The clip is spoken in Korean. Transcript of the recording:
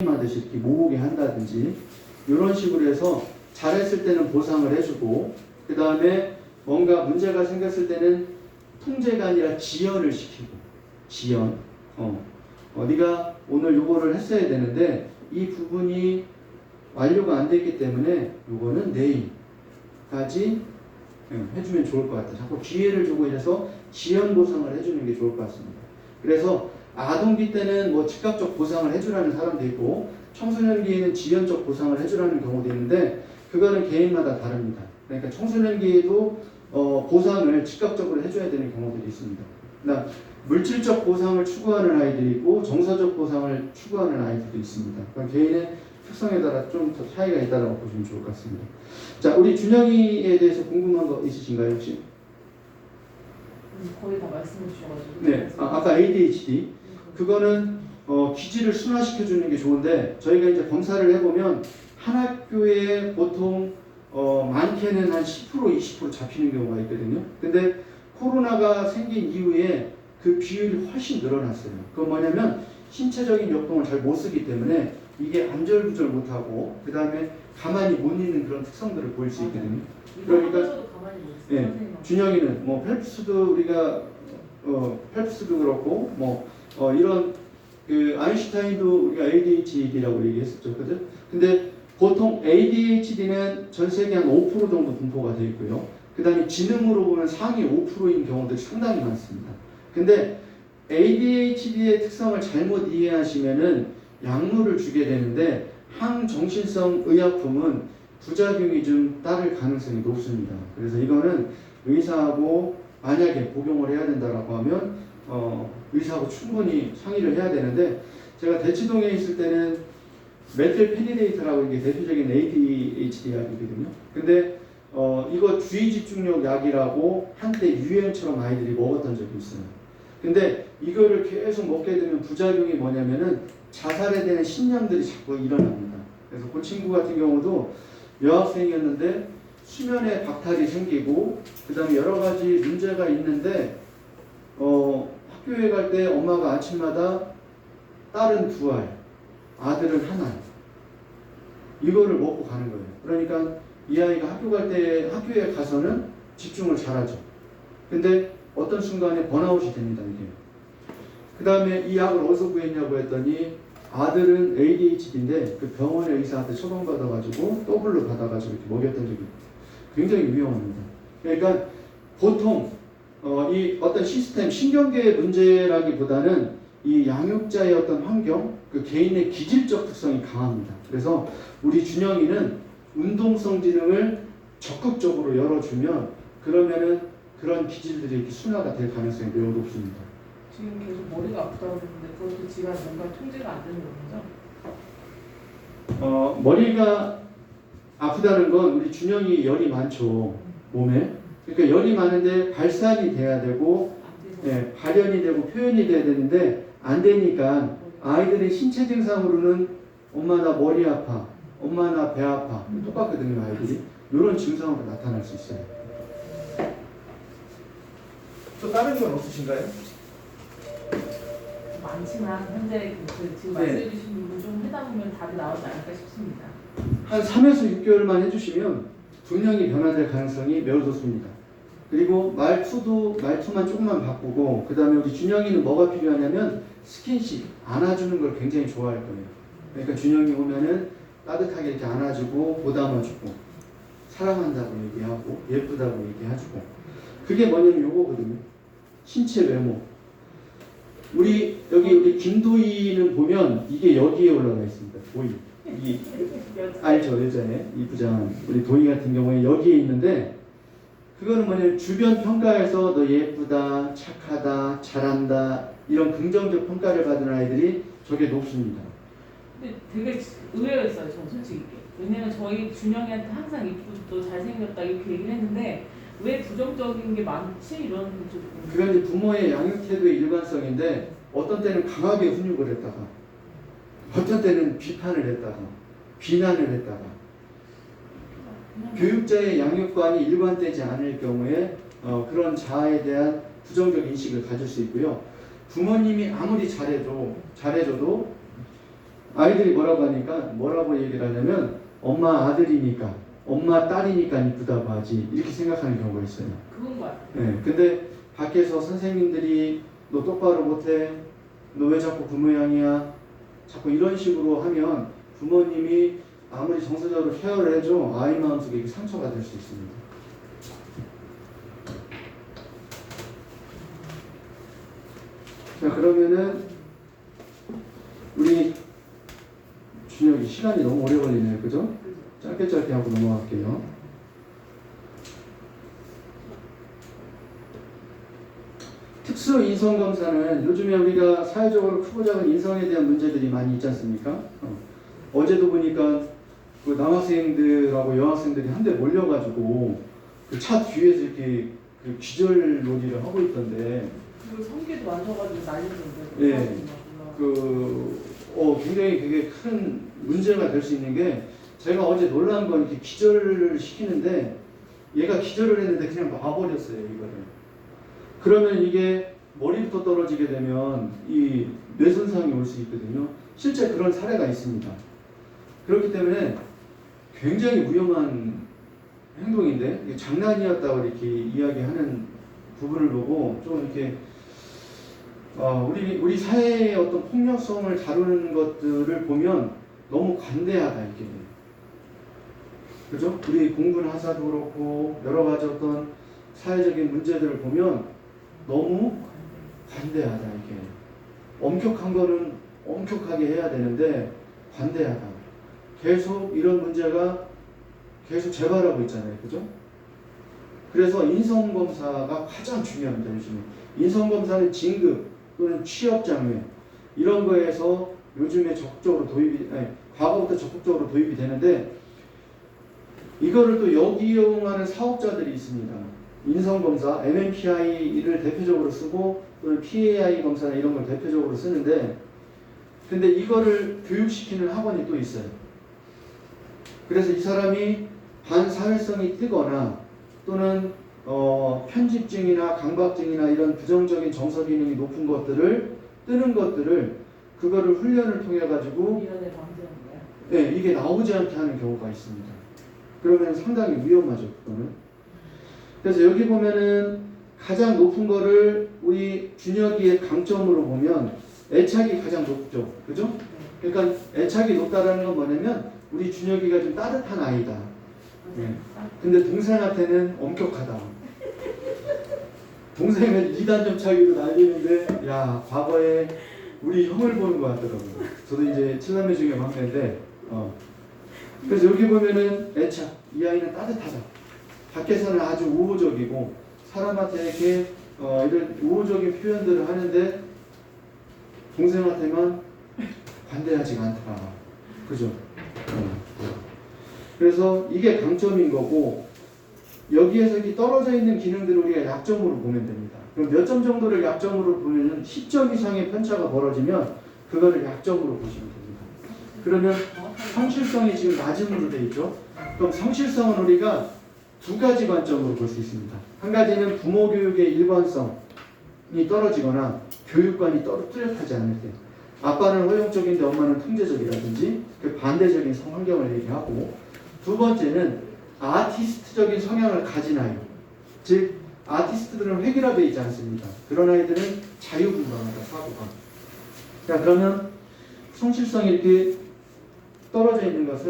게임하듯이 이렇게 모으게 한다든지 이런 식으로 해서 잘했을 때는 보상을 해주고 그 다음에 뭔가 문제가 생겼을 때는 통제가 아니라 지연을 시키고 지연 네가 오늘 요거를 했어야 되는데 이 부분이 완료가 안 됐기 때문에 요거는 내일까지 해주면 좋을 것 같아요. 자꾸 기회를 주고 이래서 지연 보상을 해주는 게 좋을 것 같습니다. 그래서 아동기 때는 뭐 즉각적 보상을 해주라는 사람도 있고 청소년기에는 지연적 보상을 해주라는 경우도 있는데 그거는 개인마다 다릅니다. 그러니까 청소년기에도 보상을 즉각적으로 해줘야 되는 경우들이 있습니다. 그러니까 물질적 보상을 추구하는 아이들이 있고 정서적 보상을 추구하는 아이들도 있습니다. 그러니까 개인의 특성에 따라 좀 더 차이가 있다고 보시면 좋을 것 같습니다. 자, 우리 준영이에 대해서 궁금한 거 있으신가요 혹시? 거의 다 말씀해 주셔가지고. 네, 아까 ADHD 그거는 기질을 순화시켜 주는 게 좋은데 저희가 이제 검사를 해보면 한 학교에 보통 많게는 한 10% 20% 잡히는 경우가 있거든요. 근데 코로나가 생긴 이후에 그 비율이 훨씬 늘어났어요. 그건 뭐냐면 신체적인 역동을 잘 못 쓰기 때문에 이게 안절부절 못하고 그 다음에 가만히 못 있는 그런 특성들을 보일 수 있거든요. 그러니까 예, 준영이는 뭐 펠프스도 우리가 펠프스도 그렇고 뭐 이런 그 아인슈타인도 우리가 ADHD라고 얘기했었죠, 그죠? 근데 보통 ADHD는 전 세계 한 5% 정도 분포가 되어 있고요. 그 다음에 지능으로 보면 상위 5%인 경우들이 상당히 많습니다. 근데 ADHD의 특성을 잘못 이해하시면은 약물을 주게 되는데 항정신성 의약품은 부작용이 좀 따를 가능성이 높습니다. 그래서 이거는 의사하고 만약에 복용을 해야 된다라고 하면 의사하고 충분히 상의를 해야 되는데 제가 대치동에 있을 때는 메틸페니데이트라고 이게 대표적인 ADHD 약이거든요. 근데 이거 주의 집중력 약이라고 한때 유행처럼 아이들이 먹었던 적이 있어요. 근데 이거를 계속 먹게 되면 부작용이 뭐냐면은 자살에 대한 신념들이 자꾸 일어납니다. 그래서 그 친구 같은 경우도 여학생이었는데 수면에 박탈이 생기고 그 다음에 여러 가지 문제가 있는데 학교에 갈 때 엄마가 아침마다 딸은 2알, 아들은 1알 이거를 먹고 가는 거예요. 그러니까 이 아이가 학교에 가서는 집중을 잘하죠. 근데 어떤 순간에 번아웃이 됩니다. 이게. 그 다음에 이 약을 어디서 구했냐고 했더니 아들은 ADHD인데 그 병원의 의사한테 처방받아가지고 더블로 받아가지고 이렇게 먹였던 적이 굉장히 위험합니다. 그러니까 보통 이 어떤 시스템, 신경계의 문제라기보다는 이 양육자의 어떤 환경, 그 개인의 기질적 특성이 강합니다. 그래서 우리 준영이는 운동성 지능을 적극적으로 열어주면 그러면은 그런 기질들이 이렇게 순화가 될 가능성이 매우 높습니다. 지금 계속 머리가 아프다고 했는데 그것도 지가 뭔가 통제가 안 되는 거죠? 머리가 아프다는 건 우리 준영이 열이 많죠. 몸에. 그러니까 열이 많은데 발산이 돼야 되고 발현이 되고 표현이 돼야 되는데 안 되니까 아이들의 신체 증상으로는 엄마 나 머리 아파, 엄마 나 배 아파 똑같거든요. 아이들이 이런 증상으로 나타날 수 있어요. 또 다른 건 없으신가요? 많지만 현재 지금 말씀해 주신 부분 좀 하다 보면 답이 나오지 않을까 싶습니다. 한 3에서 6개월만 해주시면 분명히 변화될 가능성이 매우 좋습니다. 그리고 말투만 조금만 바꾸고 그 다음에 우리 준영이는 뭐가 필요하냐면 스킨십, 안아주는 걸 굉장히 좋아할 거예요. 그러니까 준영이 오면은 따뜻하게 이렇게 안아주고 보담아주고 사랑한다고 얘기하고 예쁘다고 얘기해주고 그게 뭐냐면 요거거든요. 신체 외모. 우리 김도희는 보면 이게 여기에 올라가 있습니다. 도희. 이 알죠, 여자애 이쁘장한 우리 도희 같은 경우에 여기에 있는데 그거는 뭐냐면 주변 평가에서 너 예쁘다, 착하다, 잘한다 이런 긍정적 평가를 받은 아이들이 저게 높습니다. 근데 되게 의외였어요, 저는 솔직히. 왜냐면 저희 준영이한테 항상 이쁘고 잘생겼다 이렇게 얘기를 했는데 왜 부정적인 게 많지 이런 좀. 그건 이제 부모의 양육 태도의 일관성인데 어떤 때는 강하게 훈육을 했다가 어떤 때는 비판을 했다가 비난을 했다가 교육자의 양육관이 일관되지 않을 경우에 그런 자아에 대한 부정적 인식을 가질 수 있고요. 부모님이 아무리 잘해줘도 아이들이 뭐라고 얘기를 하냐면 엄마 아들이니까 엄마 딸이니까 이쁘다고 하지 이렇게 생각하는 경우가 있어요. 그건 것 같아요. 네, 근데 밖에서 선생님들이 너 똑바로 못해, 너 왜 자꾸 그 모양이야, 자꾸 이런 식으로 하면 부모님이 아무리 정서적으로 케어를 해줘 아이 마음속에 이게 상처가 될 수 있습니다. 자, 그러면은 우리 준혁이 시간이 너무 오래 걸리네요, 그죠? 짧게 하고 넘어갈게요. 특수 인성 검사는 요즘에 우리가 사회적으로 크고 작은 인성에 대한 문제들이 많이 있지 않습니까? 어제도 보니까 그 남학생들하고 여학생들이 한데 몰려가지고 그 차 뒤에서 이렇게 그 기절 놀이를 하고 있던데. 그리고 성기도 만져가지고 난리던데. 예. 굉장히 그게 큰 문제가 될 수 있는 게 제가 어제 놀란 건 이렇게 기절을 시키는데 얘가 기절을 했는데 그냥 놔버렸어요, 이거를. 그러면 이게 머리부터 떨어지게 되면 이 뇌손상이 올 수 있거든요. 실제 그런 사례가 있습니다. 그렇기 때문에 굉장히 위험한 행동인데 이게 장난이었다고 이렇게 이야기하는 부분을 보고 좀 이렇게 우리 사회의 어떤 폭력성을 다루는 것들을 보면 너무 관대하다 이게. 그죠? 우리 공군 하사도 그렇고 여러 가지 어떤 사회적인 문제들을 보면 너무 관대하다 이게. 엄격한 거는 엄격하게 해야 되는데 관대하다. 계속 이런 문제가 계속 재발하고 있잖아요, 그죠? 그래서 인성검사가 가장 중요합니다, 요즘에. 인성검사는 진급 또는 취업 장려 이런 거에서 요즘에 적극적으로 과거부터 적극적으로 도입이 되는데 이거를 또 역이용하는 사업자들이 있습니다. 인성검사, MMPI를 대표적으로 쓰고 또는 PAI 검사나 이런 걸 대표적으로 쓰는데 근데 이거를 교육시키는 학원이 또 있어요. 그래서 이 사람이 반사회성이 뜨거나 또는 편집증이나 강박증이나 이런 부정적인 정서 기능이 높은 것들을 뜨는 것들을 그거를 훈련을 통해 가지고 이런에 방지하는 거야? 네, 이게 나오지 않게 하는 경우가 있습니다. 그러면 상당히 위험하죠, 그거는. 그래서 여기 보면은 가장 높은 거를 우리 준혁이의 강점으로 보면 애착이 가장 높죠, 그죠? 그러니까 애착이 높다라는 건 뭐냐면 우리 준혁이가 좀 따뜻한 아이다. 네. 근데 동생한테는 엄격하다. 동생은 2단점 차이로 날리는데 야 과거에 우리 형을 보는 것 같더라고요. 저도 이제 7남매 중에 막내인데 그래서 여기 보면은 애착, 이 아이는 따뜻하다. 밖에서는 아주 우호적이고 사람한테 이렇게 이런 우호적인 표현들을 하는데 동생한테만 관대하지가 않더라. 그죠? 그래서 이게 강점인 거고 여기에서 이렇게 떨어져 있는 기능들을 우리가 약점으로 보면 됩니다. 그럼 몇 점 정도를 약점으로 보면 10점 이상의 편차가 벌어지면 그거를 약점으로 보시면 됩니다. 그러면 성실성이 지금 낮음으로 되어 있죠. 그럼 성실성은 우리가 두 가지 관점으로 볼 수 있습니다. 한 가지는 부모 교육의 일관성이 떨어지거나 교육관이 뚜렷하지 않을 때 아빠는 허용적인데 엄마는 통제적이라든지 그 반대적인 환경을 얘기하고 두 번째는 아티스트적인 성향을 가진 아이, 즉 아티스트들은 획일화되어 있지 않습니다. 그런 아이들은 자유분방하다, 사고가. 자, 그러면 성실성이 이렇게 떨어져 있는 것은